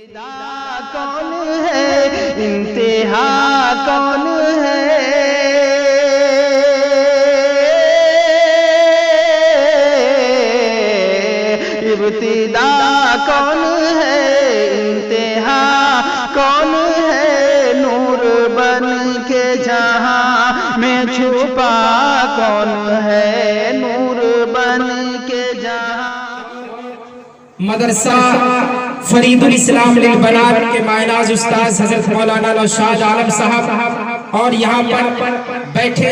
कौन है, इंतहा कौन है, इब्तिदा कौन है, इंतहा कौन है, नूर बन के जहां में छुपा कौन है, नूर बन के जहां। मदरसा फरीदुल इस्लाम लिल बनात के मायनाज उस्ताद हजरत मौलाना नौशाद आलम साहब और यहाँ पर बैठे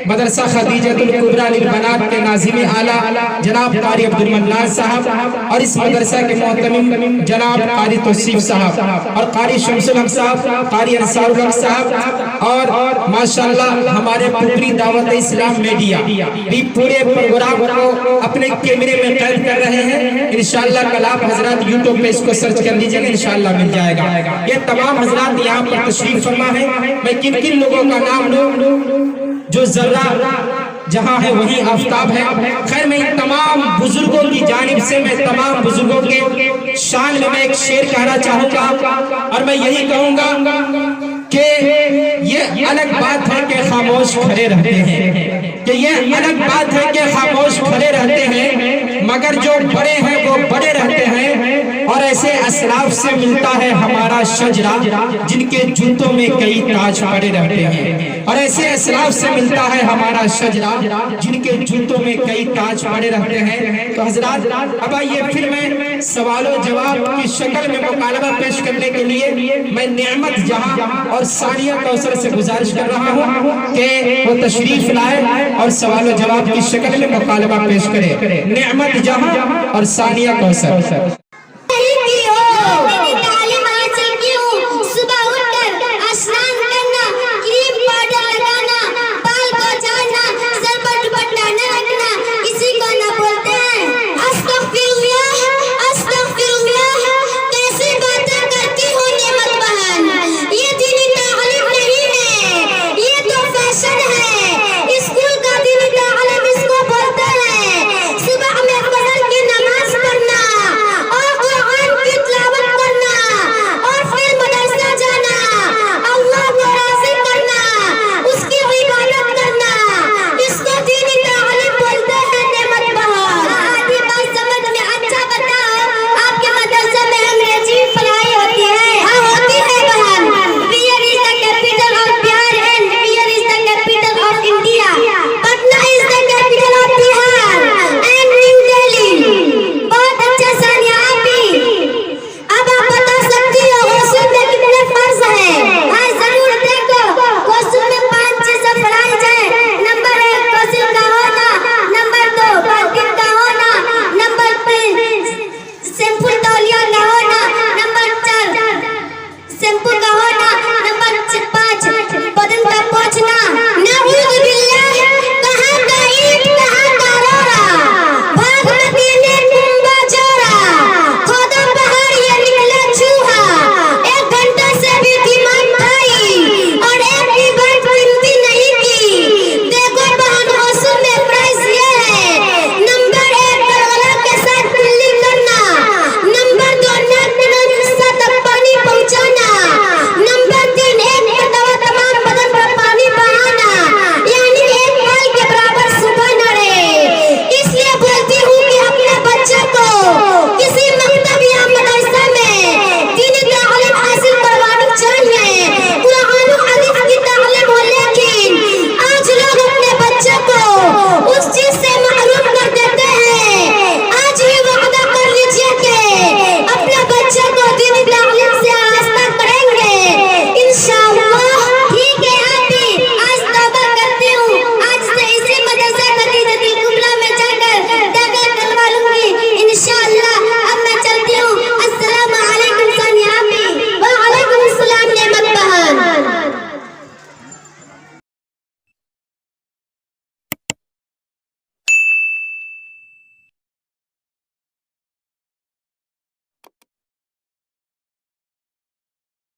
मदरसा खदीजतुल कुबरा लिल बनात के नाज़िम आला जनाब कारी अब्दुल मन्नान साहब और इस मदरसा के मोहतमिम जनाब कारी तौसीफ साहब और कारी शमसुल हक साहब, कारी अंसारुल हक साहब और माशाअल्लाह हमारे पुत्री दावत इस्लाम मीडिया भी पूरे प्रोग्राम को अपने कैमरे में कैद कर रहे हैं। इंशाअल्लाह कल आप हजरत यूट्यूब पे इसको सर्च कर लीजिएगा, इंशाअल्लाह मिल जाएगा। ये तमाम हजरात यहाँ पर तशरीफ फरमा है। मैं किन किन लोगों का नाम लूं? जो जर्रा जहाँ है वही आफताब है। खैर मैं इन तमाम बुजुर्गों की जानिब से मैं तमाम बुजुर्गों के शान में मैं एक शेर कहना चाहूंगा और मैं यही कहूंगा कि ये अलग बात है कि खामोश खड़े रहते हैं, कि ये अलग बात है कि खामोश खड़े रहते हैं, मगर जो बड़े हैं वो बड़े रहते हैं। और ऐसे असलाफ से मिलता है हमारा शजरा जिनके जूतों में कई ताज पड़े रहते हैं, और ऐसे असलाफ से मिलता है हमारा शजरा जिनके जूतों में कई ताज पड़े रहते हैं। तो हजरात अब आइए फिर मैं सवालों जवाब की शक्ल में मुकालमा पेश करने के लिए मैं नेमत जहां और सानिया कौसर से गुजारिश कर रहा हूं कि वो तशरीफ लाए और सवालों जवाब की शक्ल में मुकालमा पेश करे। नेमत जहां और सानिया कौसर।